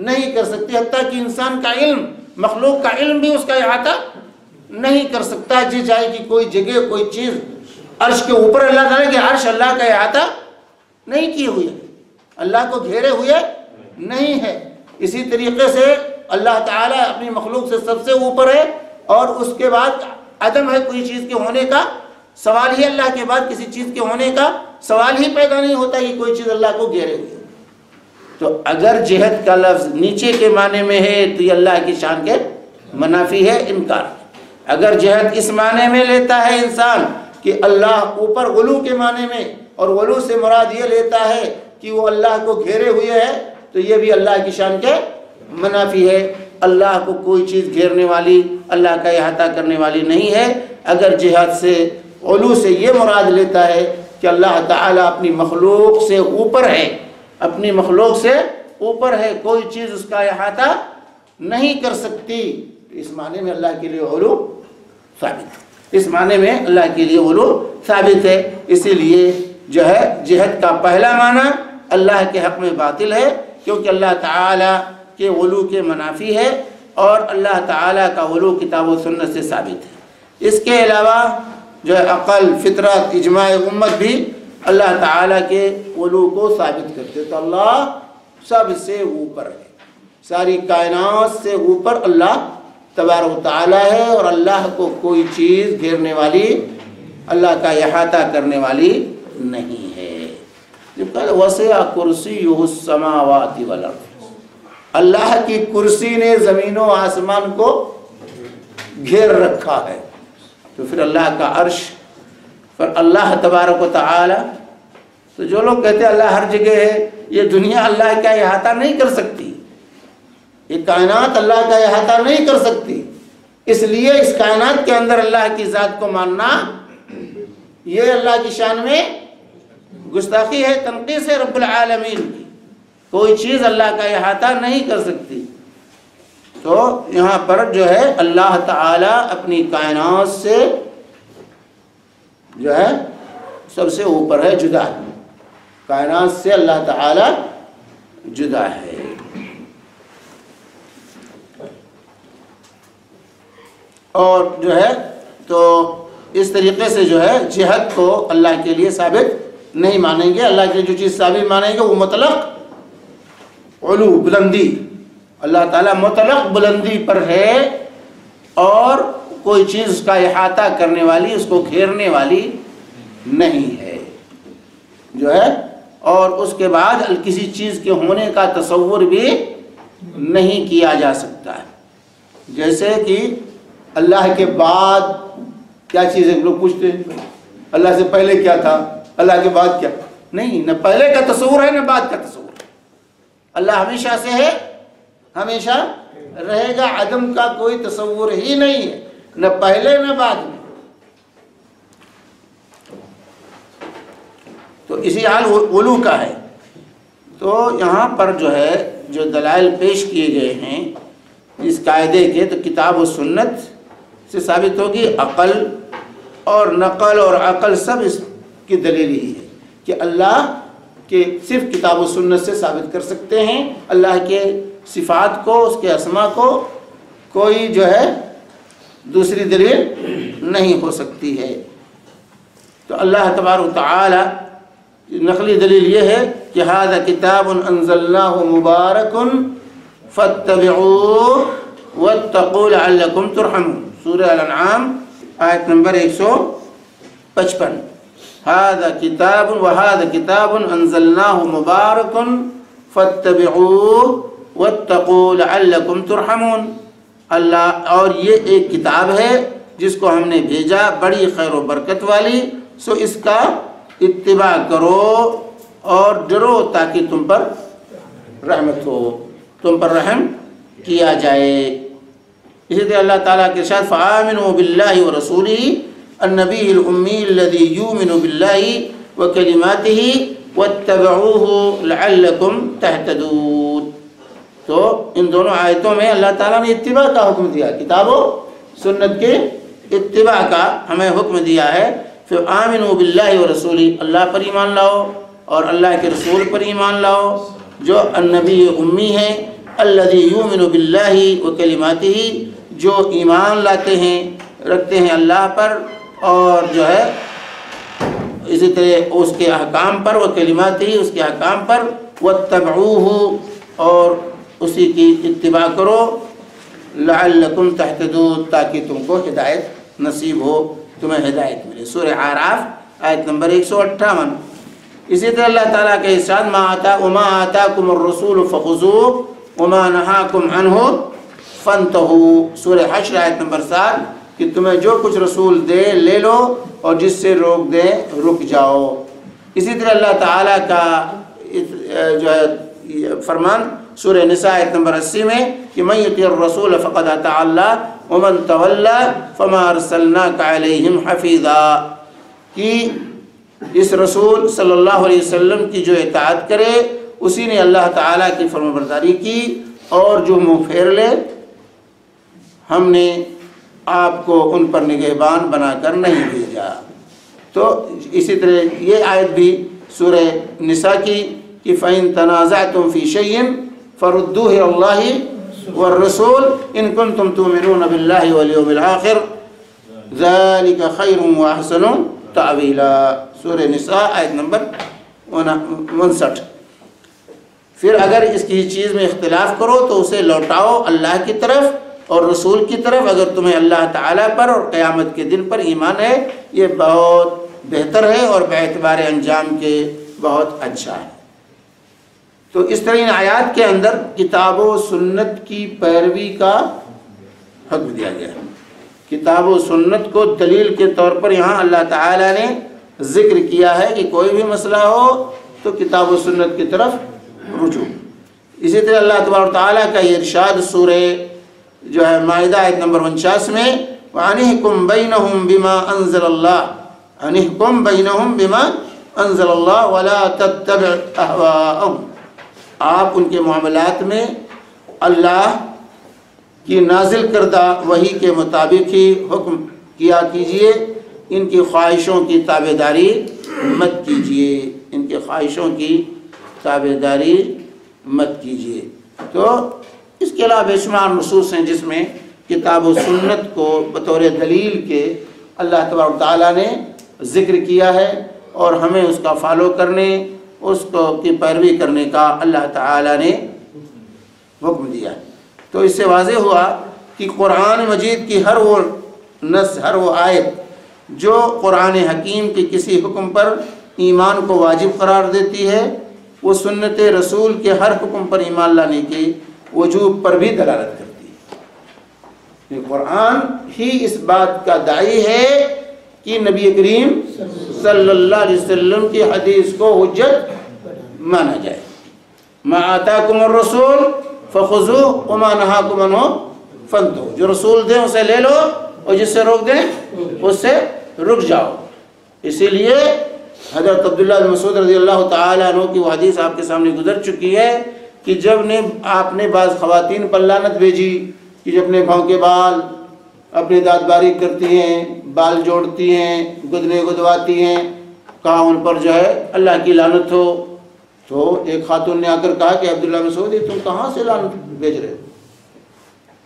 نہیں کر سکتی، حتیٰ کہ انسان کا علم، مخلوق کا علم بھی اس کا احاطہ نہیں کر سکتا۔ جس جائے کی کوئی جگہ، کوئی چیز عرش کے اوپر اللہ تعالیٰ کہ عرش اللہ کا احاطہ نہیں کی ہوئی ہے، اللہ کو گھیرے ہوئے نہیں ہے۔ اسی طریقے سے اللہ تعالیٰ اپنی مخلوق سے سب سے اوپر ہے اور اس کے بعد عدم ہے، کوئی چیز کے ہونے کا سوال ہی، اللہ کے بعد کسی چیز کے ہونے کا سوال ہی پیدا نہیں ہوتا کہ کوئی چیز اللہ کو گھیرے ہوئی ہے۔ تو اگر جہت کا لفظ نیچے کے معنی میں ہے تو یہ اللہ کی شان کے منافی ہے، انکار۔ اگر جہت اس معنی میں لیتا ہے انسان کہ اللہ اوپر، غلو کے معنی میں، اور غلو سے مراد یہ لیتا ہے کہ وہ اللہ کو گھیرے ہوئے ہے، تو یہ بھی اللہ کی شان کے منافی ہے، اللہ کو کوئی چیز گھیرنے والی، اللہ کا احاطہ کرنے والی نہیں ہے۔ اگر جہت سے علو سے یہ مراد لیتا ہے کہ اللہ تعالیٰ اپنی مخلوق سے اوپر ہے، اپنی مخلوق سے اوپر ہے، کوئی چیز اس کا احاطہ نہیں کر سکتی، اس معنی میں اللہ کے لیے علو ثابت ہے، اس معنی میں اللہ کے لیے علو ثابت ہے۔ اسی لیے جو ہے جہت کا پہلا معنی اللہ کے حق میں باطل ہے، کیونکہ اللہ تعالیٰ کے علو کے منافی ہے، اور اللہ تعالیٰ کا علو کتاب و سنت سے ثابت ہے۔ اس کے علاوہ جو ہے عقل، فطرت، اجماع امت بھی اللہ تعالیٰ کے علو کو ثابت کرتے، تو اللہ سب سے اوپر ہے، ساری کائنات سے اوپر اللہ تبارک و تعالیٰ ہے، اور اللہ کو کوئی چیز گھیرنے والی، اللہ کا احاطہ کرنے والی نہیں ہے۔ جب کہا وسع کرسیہ السماوات والارض، اللہ کی کرسی نے زمین و آسمان کو گھیر رکھا ہے، تو پھر اللہ کا عرش، پھر اللہ تبارک و تعالی، تو جو لوگ کہتے ہیں اللہ ہر جگہ ہے، یہ دنیا اللہ کا احاطہ نہیں کر سکتی، یہ کائنات اللہ کا احاطہ نہیں کر سکتی، اس لیے اس کائنات کے اندر اللہ کی ذات کو ماننا یہ اللہ کی شان میں گستاخی ہے، تنقیص ہے رب العالمین کی، کوئی چیز اللہ کا احاطہ نہیں کر سکتی۔ تو یہاں پر جو ہے اللہ تعالیٰ اپنی کائنات سے جو ہے سب سے اوپر ہے، جدا ہے، کائنات سے اللہ تعالیٰ جدا ہے۔ اور جو ہے تو اس طریقے سے جو ہے جہت کو اللہ کے لیے ثابت نہیں مانیں گے، اللہ کی جو چیز ثابت مانیں گے وہ مطلق علو، بلندی، اللہ تعالیٰ مطلق بلندی پر ہے، اور کوئی چیز اس کا احاطہ کرنے والی، اس کو گھیرنے والی نہیں ہے جو ہے، اور اس کے بعد کسی چیز کے ہونے کا تصور بھی نہیں کیا جا سکتا ہے۔ جیسے کہ اللہ کے بعد کیا چیز ہے، لوگ پوچھتے ہیں اللہ سے پہلے کیا تھا، اللہ کے بعد کیا، نہیں، نہ پہلے کا تصور ہے نہ بعد کا تصور ہے، اللہ ہمیشہ سے ہے، ہمیشہ رہے گا، عدم کا کوئی تصور ہی نہیں ہے، نہ پہلے نہ بعد میں۔ تو اسی حال علو کا ہے۔ تو یہاں پر جو ہے جو دلائل پیش کیے گئے ہیں اس قاعدے کے، تو کتاب و سنت سے ثابت ہوگی، عقل اور نقل اور عقل سب اس کی دلیل ہی ہے کہ اللہ کے صرف کتاب و سنت سے ثابت کر سکتے ہیں، اللہ کے صفات کو، اس کے اسما کو کوئی جو ہے دوسری دلیل نہیں ہو سکتی ہے۔ تو اللہ تبارک و تعالی نقلی دلیل یہ ہے کہ ھذا کتاب انزلناہ مبارک فاتبعوہ واتقوا لعلکم ترحمون، سورہ الانعام آیت نمبر 155۔ ھذا کتاب وھذا کتاب انزلناہ مبارک فاتبعوہ واتقوا لعلکم ترحمون، اللہ، اور یہ ایک کتاب ہے جس کو ہم نے بھیجا، بڑی خیر و برکت والی، سو اس کا اتباع کرو اور ڈرو تاکہ تم پر رحمت ہو، تم پر رحم کیا جائے۔ اسی طرح اللہ تعالیٰ کے ارشاد فآمنوا باللہ ورسولہ النبی الأمی الذی یؤمن باللہ وکلماتہ واتبعوہ لعلکم تہتدون۔ تو ان دونوں آیتوں میں اللہ تعالیٰ نے اتباع کا حکم دیا، کتاب و سنت کے اتباع کا ہمیں حکم دیا ہے۔ پھر آمنوا باللہ ورسولہ، اللہ پر ایمان لاؤ اور اللہ کے رسول پر ایمان لاؤ جو النبی امی ہے، الذی یؤمن باللہ وکلماتہ، جو ایمان لاتے ہیں، رکھتے ہیں اللہ پر، اور جو ہے اسی طرح اس کے احکام پر، وکلماتہ، اس کے احکام پر، واتبعوہ، اور اسی کی اتباع کرو، لعلکم تہتدون، تاکہ تم کو ہدایت نصیب ہو، تمہیں ہدایت ملے۔ سورہ اعراف آیت نمبر 158۔ اسی طرح اللہ تعالیٰ کے ارشاد وما آتاکم الرسول فخذوہ وما نہاکم عنہ فانتہوا، سورہ حشر آیت نمبر 7، کہ تمہیں جو کچھ رسول دے لے لو اور جس سے روک دے رک جاؤ۔ اسی طرح اللہ تعالیٰ کا جو ہے فرمان سورہ نساء آیت نمبر 80 میں کہ من یطیع الرسول فقد اطاع اللہ ومن تولی فما ارسلناک علیہم حفیظا، کہ اس رسول صلی اللہ علیہ وسلم کی جو اطاعت کرے اسی نے اللہ تعالیٰ کی فرمانبرداری کی، اور جو منہ پھیر لے ہم نے آپ کو ان پر نگہبان بنا کر نہیں بھیجا۔ تو اسی طرح یہ آیت بھی سورہ نساء کی کہ فَإِن تَنَازَعْتُمْ فِي شَيْءٍ فَرُدُّوهُ إِلَى اللَّهِ وَالرَّسُولِ إِن كُنتُمْ تُؤْمِنُونَ بِاللَّهِ وَالْيَوْمِ الْآخِرِ ذَلِكَ خَيْرٌ وَأَحْسَنُ تَأْوِيلًا، سورہ نساء آیت نمبر 59۔ پھر اگر اس کی چیز میں اختلاف کرو تو اسے لوٹاؤ اللہ کی طرف اور رسول کی طرف، اگر تمہیں اللہ تعالیٰ پر اور قیامت کے دن پر ایمان ہے، یہ بہت بہتر ہے اور باعتبار انجام کے بہت اچھا ہے۔ تو اس طرح ان آیات کے اندر کتاب و سنت کی پیروی کا حکم دیا گیا ہے۔ کتاب و سنت کو دلیل کے طور پر یہاں اللہ تعالیٰ نے ذکر کیا ہے کہ کوئی بھی مسئلہ ہو تو کتاب و سنت کی طرف رجوع۔ اسی طرح اللہ تبارک و تعالیٰ کا یہ ارشاد سورہ جو ہے مائدہ آیت نمبر 49 میں وَأَنِحْكُمْ بَيْنَهُمْ بِمَا أَنزَلَ اللَّهُ أَنِحْكُمْ بَيْنَهُمْ بِمَا أَنزَلَ اللَّهُ وَلَا تَتَّبِعْ أَهْوَاءَهُمْ، آپ ان کے معاملات میں اللہ کی نازل کردہ وحی کے مطابق ہی حکم کیا کیجئے، ان کی خواہشوں کی تابعداری مت کیجئے، ان کے خواہشوں کی تابعداری مت کیجئے۔ تو اس کے علاوہ بے شمار نصوص ہیں جس میں کتاب و سنت کو بطور دلیل کے اللہ تبارک و تعالیٰ نے ذکر کیا ہے، اور ہمیں اس کا فالو کرنے، اس کو کی پیروی کرنے کا اللہ تعالیٰ نے حکم دیا ہے۔ تو اس سے واضح ہوا کہ قرآن مجید کی ہر وہ نص، ہر وہ آیت جو قرآن حکیم کے کسی حکم پر ایمان کو واجب قرار دیتی ہے، وہ سنت رسول کے ہر حکم پر ایمان لانے کے وجوب پر بھی دلالت کرتی ہے۔ یہ قرآن ہی اس بات کا داعی ہے کہ نبی کریم صلی اللہ علیہ وسلم کی حدیث کو حجت مانا جائے۔ ما آتاکم الرسول فخذوہ وما نہاکم عنہ فانتہوا، جو رسول دیں اسے لے لو اور جس سے روک دیں اس سے رک جاؤ۔ اسی لیے حضرت عبداللہ بن مسعود رضی اللہ تعالیٰ عنہ کی وہ حدیث آپ کے سامنے گزر چکی ہے کہ جب آپ نے بعض خواتین پر لعنت بھیجی کہ جو اپنے بھاؤں کے بال اپنے دانت باریک کرتی ہیں، بال جوڑتی ہیں، گدنے گدواتی ہیں، کہا ان پر جو ہے اللہ کی لعنت ہو۔ تو ایک خاتون نے آ کر کہا کہ عبداللہ بن مسعود تم کہاں سے لعنت بھیج رہے ہو؟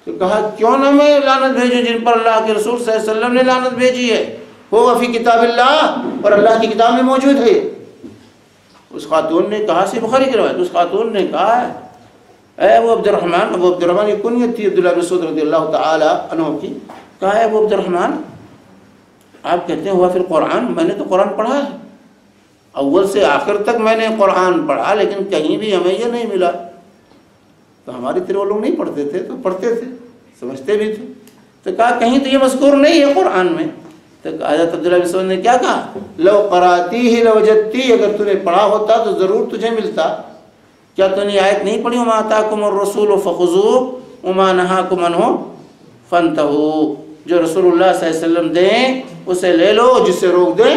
تو کہا کیوں نہ میں لعنت بھیجوں جن پر اللہ کے رسول صلی اللہ علیہ وسلم نے لعنت بھیجی ہے، وہ فی کتاب اللہ، اور اللہ کی کتاب میں موجود ہے۔ اس خاتون نے کہا، سے بخاری کی روایت، اس خاتون نے کہا اے ابو عبد الرحمن، ابو عبد الرحمن یہ کنیت تھی عبداللہ بن مسعود رضی اللہ تعالی عنہ کی، کہا اے ابو عبد الرحمن آپ کہتے ہیں ہوا فی القرآن، میں نے تو قرآن پڑھا ہے، اول سے آخر تک میں نے قرآن پڑھا، لیکن کہیں بھی ہمیں یہ نہیں ملا۔ تو ہماری طرح وہ لوگ نہیں پڑھتے تھے، تو پڑھتے تھے، سمجھتے بھی تھے۔ تو کہا کہیں تو یہ مذکور نہیں ہے قرآن میں۔ تو حضرت عبداللہ بن مسعود نے کیا کہا، لو قراتیہ لوجدتی، اگر تو نے پڑھا ہوتا تو ضرور تجھے ملتا۔ کیا تو نے آیت نہیں پڑھی وما آتاکم الرسول فخذوہ وما نہاکم عنہ فانتہوا، جو رسول اللہ صلی اللہ علیہ وسلم دیں اسے لے لو، جس سے روک دیں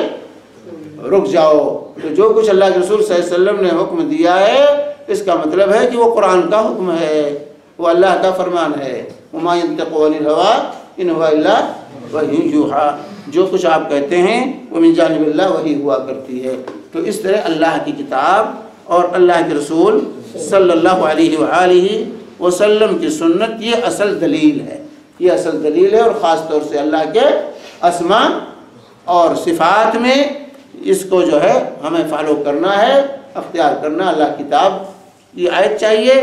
رک جاؤ۔ تو جو کچھ اللہ کے رسول صلی اللہ علیہ وسلم نے حکم دیا ہے اس کا مطلب ہے کہ وہ قرآن کا حکم ہے، وہ اللہ کا فرمان ہے۔ وما ينطق عن الهوى ان هو الا وحی یوحی، جو کچھ آپ کہتے ہیں وہ من جانب اللہ وحی ہوا کرتی ہے۔ تو اس طرح اللہ کی کتاب اور اللہ کے رسول صلی اللہ علیہ وآلہ وسلم کی سنت یہ اصل دلیل ہے، یہ اصل دلیل ہے، اور خاص طور سے اللہ کے اسماء اور صفات میں اس کو جو ہے ہمیں فالو کرنا ہے، اختیار کرنا۔ اللہ کی کتاب کی آیت چاہیے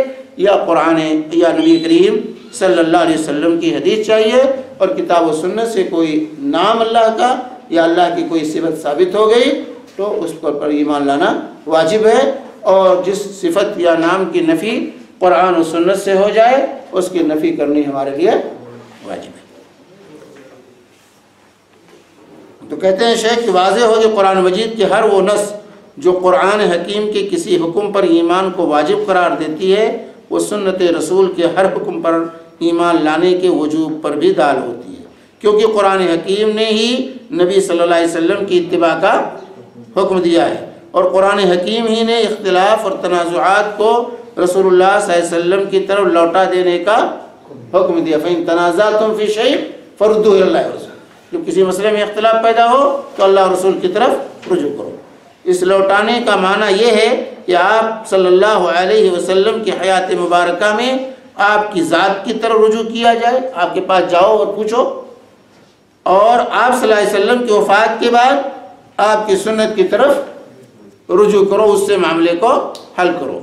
یا قرآن یا نبی کریم صلی اللہ علیہ وسلم کی حدیث چاہیے، اور کتاب و سنت سے کوئی نام اللہ کا یا اللہ کی کوئی صفت ثابت ہو گئی تو اس پر ایمان لانا واجب ہے، اور جس صفت یا نام کی نفی قرآن و سنت سے ہو جائے اس کی نفی کرنی ہمارے لیے واجب ہے۔ تو کہتے ہیں شیخ کہ واضح ہو کہ قرآن مجید کی ہر وہ نص جو قرآن حکیم کے کسی حکم پر ایمان کو واجب قرار دیتی ہے وہ سنت رسول کے ہر حکم پر ایمان لانے کے وجوب پر بھی دال ہوتی ہے، کیونکہ قرآن حکیم نے ہی نبی صلی اللہ علیہ وسلم کی اتباع کا حکم دیا ہے، اور قرآن حکیم ہی نے اختلاف اور تنازعات کو رسول اللہ صلی اللہ علیہ وسلم کی طرف لوٹا دینے کا حکم دیا۔ فَإِن تَنَازَعْتُمْ فِي شَيْءٍ فَرُدُّوهُ إِلَى اللَّهِ وَالرَّسُولِ، جب کسی مسئلے میں اختلاف پیدا ہو تو اللہ اور رسول کی طرف رجوع کرو۔ اس لوٹانے کا معنی یہ ہے کہ آپ صلی اللہ علیہ وسلم کی حیات مبارکہ میں آپ کی ذات کی طرف رجوع کیا جائے، آپ کے پاس جاؤ اور پوچھو، اور آپ صلی اللہ علیہ وسلم کی وفات کے بعد آپ کی سنت کی طرف رجوع کرو، اس سے معاملے کو حل کرو۔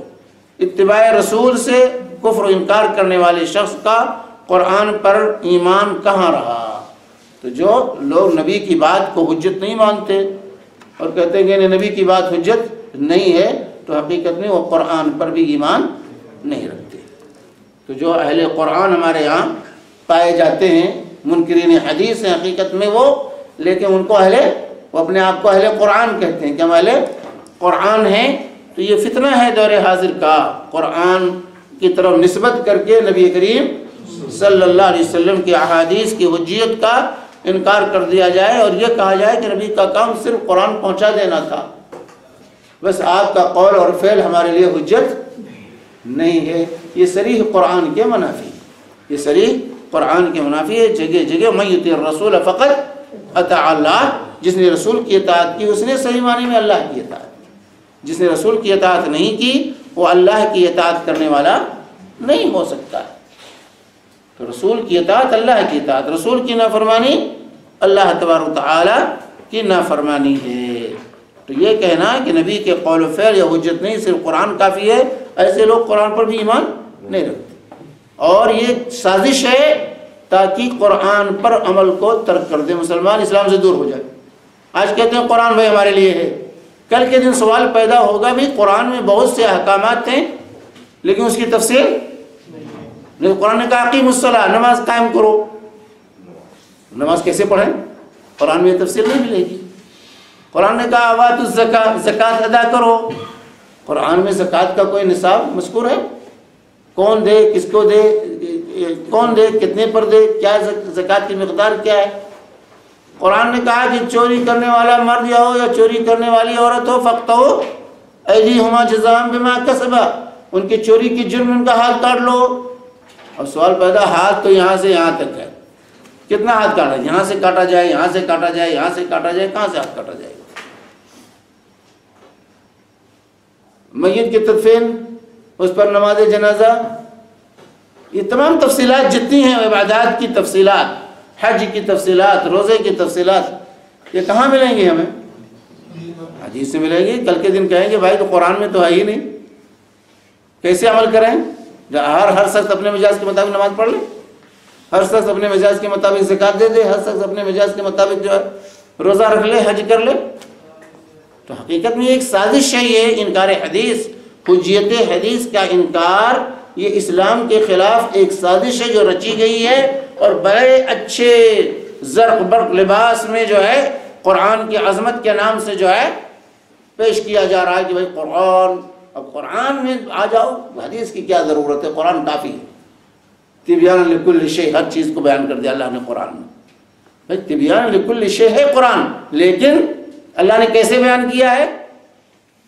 اتباع رسول سے کفر و انکار کرنے والے شخص کا قرآن پر ایمان کہاں رہا؟ تو جو لوگ نبی کی بات کو حجت نہیں مانتے اور کہتے ہیں کہ نبی کی بات حجت نہیں ہے، تو حقیقت میں وہ قرآن پر بھی ایمان نہیں رکھتے۔ تو جو اہل قرآن ہمارے یہاں پائے جاتے ہیں، منکرین حدیث ہیں حقیقت میں وہ، لیکن ان کو وہ اپنے آپ کو اہل قرآن کہتے ہیں کہ ہم اہل قرآن ہیں۔ تو یہ فتنہ ہے دور حاضر کا، قرآن کی طرف نسبت کر کے نبی کریم صلی اللہ علیہ وسلم کی احادیث کی حجیت کا انکار کر دیا جائے، اور یہ کہا جائے کہ نبی کا کام صرف قرآن پہنچا دینا تھا، بس آپ کا قول اور فعل ہمارے لیے حجت نہیں ہے۔ یہ صریح قرآن کے منافی، یہ صریح قرآن کے منافی ہے۔ جگہ جگہ من یطیع الرسول فقط اطاع اللہ، جس نے رسول کی اطاعت کی اس نے صحیح معنی میں اللہ کی اطاعت کی، جس نے رسول کی اطاعت نہیں کی وہ اللہ کی اطاعت کرنے والا نہیں ہو سکتا۔ تو رسول کی اطاعت اللہ کی اطاعت، رسول کی نافرمانی اللہ تبارک و تعالی کی نافرمانی ہے۔ تو یہ کہنا کہ نبی کے قول و فعل یا حجت نہیں، صرف قرآن کافی ہے، ایسے لوگ قرآن پر بھی ایمان نہیں رکھتے، اور یہ سازش ہے تاکہ قرآن پر عمل کو ترک کر دے، مسلمان اسلام سے دور ہو جائے۔ آج کہتے ہیں قرآن بھائی ہمارے لیے ہے، کل کے دن سوال پیدا ہوگا بھی قرآن میں بہت سے احکامات ہیں لیکن اس کی تفصیل نہیں۔ قرآن نے کہا اقیموا الصلاۃ، نماز قائم کرو، نماز کیسے پڑھیں؟ قرآن میں تفصیل نہیں ملے گی۔ قرآن نے کہا وآتوا الزکاۃ، زکوٰۃ ادا کرو، قرآن میں زکوٰۃ کا کوئی نصاب مذکور ہے؟ کون دے، کس کو دے، کون دے، کتنے پر دے، کیا زکوٰۃ کی مقدار کیا ہے؟ قرآن نے کہا کہ چوری کرنے والا مرد یا ہو یا چوری کرنے والی عورت ہو فاقطعوا ایدیہما جزاء بما کسبا، ان کی چوری کی جرم ان کا ہاتھ کاٹ لو۔ اب سوال پیدا، ہاتھ تو یہاں سے یہاں تک ہے، کتنا ہاتھ کاٹا؟ یہاں سے کاٹا جائے، یہاں سے کاٹا جائے، یہاں سے کاٹا جائے، کہاں سے ہاتھ کاٹا جائے گا؟ میت کی تدفین، اس پر نماز جنازہ، یہ تمام تفصیلات جتنی ہیں عبادات کی تفصیلات، حج کی تفصیلات، روزے کی تفصیلات، یہ کہاں ملیں گی ہمیں؟ حدیث سے ملیں گی۔ کل کے دن کہیں گے بھائی تو قرآن میں تو ہے ہی نہیں، کیسے عمل کریں؟ ہر شخص اپنے مزاج کے مطابق نماز پڑھ لے، ہر شخص اپنے مزاج کے مطابق زکوٰۃ دے دے، ہر شخص اپنے مزاج کے مطابق جو ہے روزہ رکھ لے، حج کر لے۔ تو حقیقت میں ایک سازش ہے یہ انکار حدیث، حجیت حدیث کا انکار، یہ اسلام کے خلاف ایک سازش ہے جو رچی گئی ہے، اور بڑے اچھے زرق برق لباس میں جو ہے قرآن کی عظمت کے نام سے جو ہے پیش کیا جا رہا ہے کہ بھائی قرآن، اب قرآن میں آ جاؤ، حدیث کی کیا ضرورت ہے، قرآن کافی ہے۔ تبیان لکل شیء، ہر چیز کو بیان کر دیا اللہ نے قرآن میں۔ بھائی تبیان لکل شیء ہے قرآن، لیکن اللہ نے کیسے بیان کیا ہے؟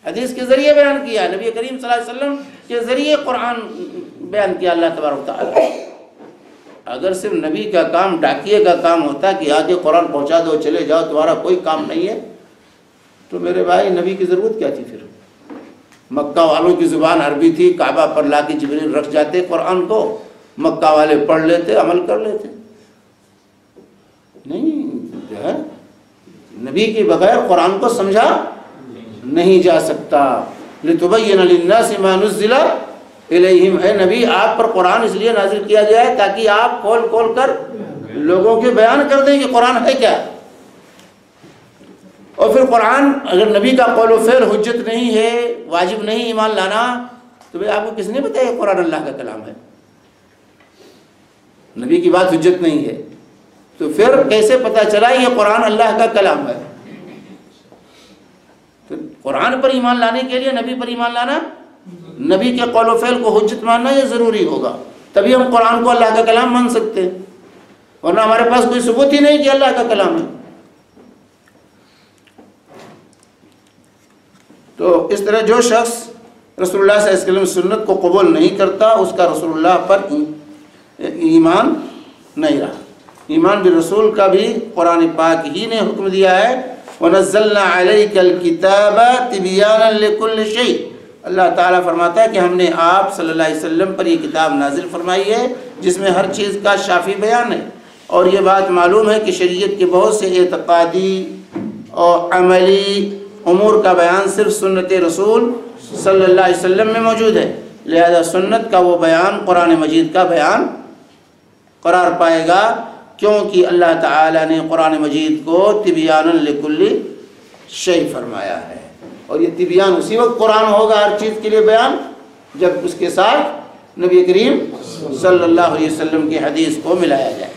حدیث کے ذریعے بیان کیا، نبی کریم صلی اللہ علیہ وسلم کے ذریعے قرآن بیان کیا اللہ تبارک و تعالی۔ اگر صرف نبی کا کام ڈاکیے کا کام ہوتا کہ آگے قرآن پہنچا دو چلے جاؤ، تمہارا کوئی کام نہیں ہے، تو میرے بھائی نبی کی ضرورت کیا تھی؟ پھر مکہ والوں کی زبان عربی تھی، کعبہ پر لا کے جبریل رکھ جاتے قرآن کو، مکہ والے پڑھ لیتے، عمل کر لیتے۔ نہیں، جو ہے نبی کے بغیر قرآن کو سمجھا نہیں جا سکتا۔ لِتُبَيِّنَ لِلنَّاسِ مَا نُزِّلَ إِلَيْهِمْ، اے نبی آپ پر قرآن اس لیے نازل کیا گیا ہے تاکہ آپ کھول کھول کر لوگوں کے بیان کر دیں کہ قرآن ہے کیا۔ اور پھر قرآن اگر نبی کا قول و فعل حجت نہیں ہے، واجب نہیں ایمان لانا، تو بھئی آپ کو کس نے بتایا کہ قرآن اللہ کا کلام ہے؟ نبی کی بات حجت نہیں ہے تو پھر کیسے پتہ چلا یہ قرآن اللہ کا کلام ہے؟ تو قرآن پر ایمان لانے کے لیے نبی پر ایمان لانا نبی کے قول و فعل کو حجت ماننا یہ ضروری ہوگا، تبھی ہم قرآن کو اللہ کا کلام مان سکتے ہیں، ورنہ ہمارے پاس کوئی ثبوت ہی نہیں کہ اللہ کا کلام ہے۔ تو اس طرح جو شخص رسول اللہ صلی اللہ علیہ وسلم سنت کو قبول نہیں کرتا، اس کا رسول اللہ پر ایمان نہیں رہا۔ ایمان بالرسول کا بھی قرآن پاک ہی نے حکم دیا ہے، وَنَزَّلْنَا عَلَيْكَ الْكِتَابَ تِبْيَانًا لِكُلِّ شَيْءٍ۔ اللہ تعالیٰ فرماتا ہے کہ ہم نے آپ صلی اللہ علیہ وسلم پر یہ کتاب نازل فرمائی ہے جس میں ہر چیز کا شافی بیان ہے۔ اور یہ بات معلوم ہے کہ شریعت کے بہت سے اعتقادی اور عملی امور کا بیان صرف سنت رسول صلی اللہ علیہ وسلم میں موجود ہے، لہذا سنت کا وہ بیان قرآن مجید کا بیان قرار پائے گا، کیونکہ اللہ تعالیٰ نے قرآن مجید کو تبیان لکل شیء فرمایا ہے، اور یہ تبیان اسی وقت قرآن ہوگا ہر چیز کے لیے بیان جب اس کے ساتھ نبی کریم صلی اللہ علیہ وسلم کی حدیث کو ملایا جائے۔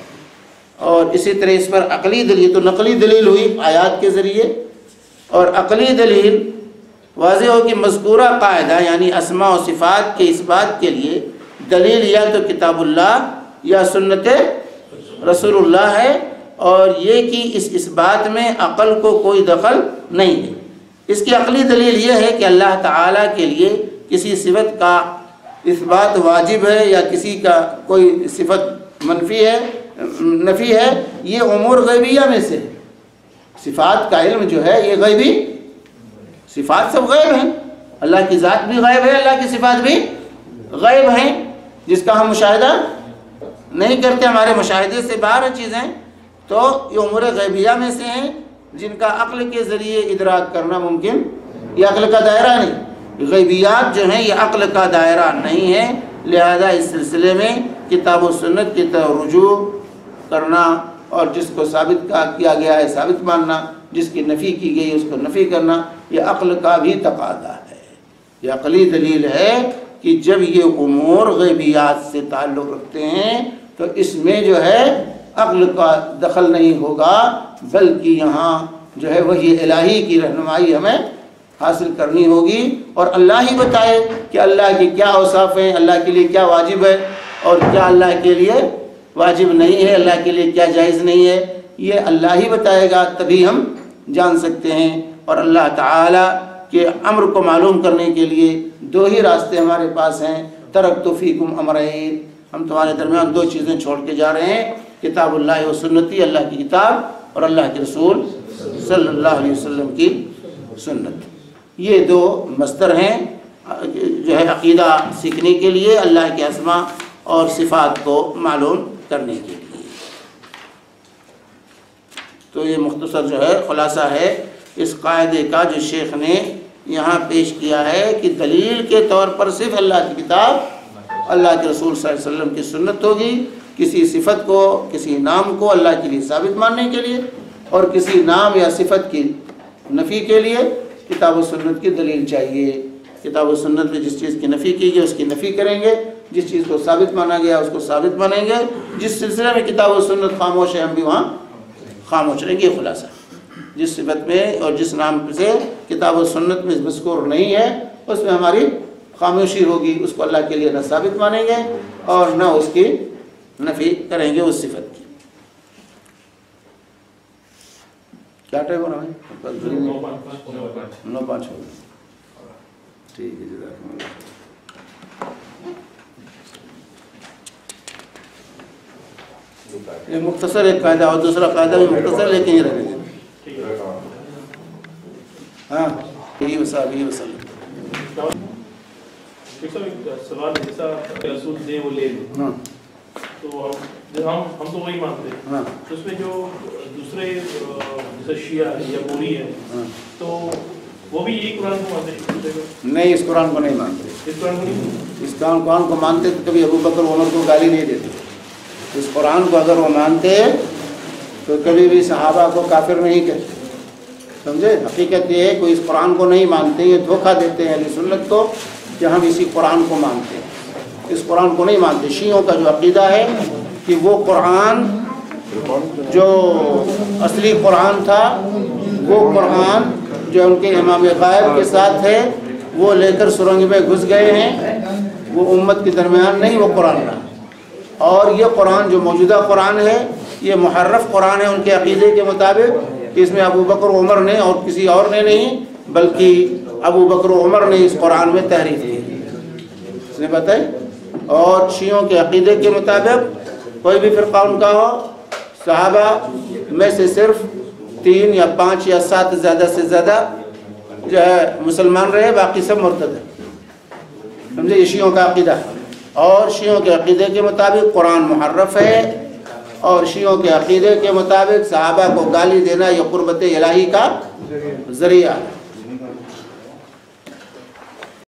اور اسی طرح اس پر عقلی دلیل، تو نقلی دلیل ہوئی آیات کے ذریعے، اور عقلی دلیل واضح ہو کہ مذکورہ قاعدہ یعنی اسماء و صفات کے اس بات کے لیے دلیل یا تو کتاب اللہ یا سنت رسول اللہ ہے، اور یہ کہ اس بات میں عقل کو کوئی دخل نہیں ہے۔ اس کی عقلی دلیل یہ ہے کہ اللہ تعالیٰ کے لیے کسی صفت کا اثبات واجب ہے یا کسی کا کوئی صفت منفی ہے نفی ہے، یہ امور غیبیہ میں سے ہے۔ صفات کا علم جو ہے یہ غیبی، صفات سب غیب ہیں، اللہ کی ذات بھی غیب ہے، اللہ کی صفات بھی غیب ہیں جس کا ہم مشاہدہ نہیں کرتے، ہمارے مشاہدے سے باہر چیزیں، تو یہ امور غیبیہ میں سے ہیں جن کا عقل کے ذریعے ادراک کرنا ممکن، یہ عقل کا دائرہ نہیں، غیبیات جو ہیں یہ عقل کا دائرہ نہیں ہے، لہذا اس سلسلے میں کتاب و سنت کی طرف رجوع کرنا اور جس کو ثابت کیا گیا ہے ثابت ماننا، جس کی نفی کی گئی اس کو نفی کرنا، یہ عقل کا بھی تقاضا ہے۔ یہ عقلی دلیل ہے کہ جب یہ امور غیبیات سے تعلق رکھتے ہیں تو اس میں جو ہے عقل کا دخل نہیں ہوگا، بلکہ یہاں جو ہے وحی الہی کی رہنمائی ہمیں حاصل کرنی ہوگی، اور اللہ ہی بتائے کہ اللہ کے کیا اوصاف ہیں، اللہ کے لیے کیا واجب ہے اور کیا اللہ کے لیے واجب نہیں ہے، اللہ کے لیے کیا جائز نہیں ہے، یہ اللہ ہی بتائے گا، تبھی ہم جان سکتے ہیں۔ اور اللہ تعالیٰ کے امر کو معلوم کرنے کے لیے دو ہی راستے ہمارے پاس ہیں، ترکت فیکم امرین، ہم تمہارے درمیان دو چیزیں چھوڑ کے جا رہے ہیں، کتاب اللہ و سنتی، اللہ کی کتاب، اور اللہ کے رسول صلی اللہ علیہ وسلم کی سنت۔ یہ دو مصدر ہیں جو ہے عقیدہ سیکھنے کے لیے، اللہ کے اسماء اور صفات کو معلوم کرنے کے لیے۔ تو یہ مختصر جو ہے خلاصہ ہے اس قاعدے کا جو شیخ نے یہاں پیش کیا ہے کہ دلیل کے طور پر صرف اللہ کی کتاب، اللہ کے رسول صلی اللہ علیہ وسلم کی سنت ہوگی، کسی صفت کو، کسی نام کو اللہ کے لیے ثابت ماننے کے لیے، اور کسی نام یا صفت کی نفی کے لیے کتاب و سنت کی دلیل چاہیے۔ کتاب و سنت میں جس چیز کی نفی کی گئی اس کی نفی کریں گے، جس چیز کو ثابت مانا گیا اس کو ثابت مانیں گے، جس سلسلے میں کتاب و سنت خاموش ہے ہم بھی وہاں خاموش رہیں گے۔ خلاصہ جس صفت میں اور جس نام سے کتاب و سنت میں مذکور نہیں ہے اس میں ہماری خاموشی ہوگی، اس کو اللہ کے لیے نہ ثابت مانیں گے اور نہ اس کی نفی کریں گے اس صفت کی۔ کیا ٹائم ہو رہا ہے؟ 9:05 ہو گیا۔ ٹھیک ہے، جزاکم اللہ۔ یہ مختصر ایک قاعدہ اور دوسرا قاعدہ بھی مختصر لیکن یہ رہنے دیں۔ ہاں یہی وسلم۔ سوال جیسا رسول دے وہ لے لیں، ہاں تو ہم تو وہی مانتے ہیں، ہاں اس میں جو دوسرے جیسے شیعہ ہے یا بوری ہے تو وہ بھی یہی قرآن کو مانتے ہیں؟ نہیں، اس قرآن کو نہیں مانتے۔ اس قرآن کو نہیں، اس قرآن کو مانتے تو کبھی ابو بکر عمر کو گالی نہیں دیتے۔ اس قرآن کو اگر وہ مانتے تو کبھی بھی صحابہ کو کافر نہیں کہتے، سمجھے؟ حقیقت یہ ہے کوئی اس قرآن کو نہیں مانتے، یہ دھوکہ دیتے ہیں اہل سنت کو کہ ہم اسی قرآن کو مانتے ہیں، اس قرآن کو نہیں مانتے۔ شیعوں کا جو عقیدہ ہے کہ وہ قرآن جو اصلی قرآن تھا، وہ قرآن جو ان کے امام غائب کے ساتھ ہے، وہ لے کر سرنگ میں گھس گئے ہیں، وہ امت کے درمیان نہیں وہ قرآن رہا۔ اور یہ قرآن جو موجودہ قرآن ہے یہ محرف قرآن ہے ان کے عقیدے کے مطابق، کہ اس میں ابو بکر و عمر نے اور کسی اور نے نہیں بلکہ ابو بکر و عمر نے اس قرآن میں تحریف کی، اس نے بتائی۔ اور شیعوں کے عقیدے کے مطابق کوئی بھی فرقہ ان کا ہو، صحابہ میں سے صرف 3 یا 5 یا 7 زیادہ سے زیادہ جو ہے مسلمان رہے، باقی سب مرتد ہیں، سمجھے؟ یہ شیعوں کا عقیدہ ہے۔ اور شیعوں کے عقیدے کے مطابق قرآن محرف ہے، اور شیعوں کے عقیدے کے مطابق صحابہ کو گالی دینا یہ قربت الہی کا ذریعہ ہے۔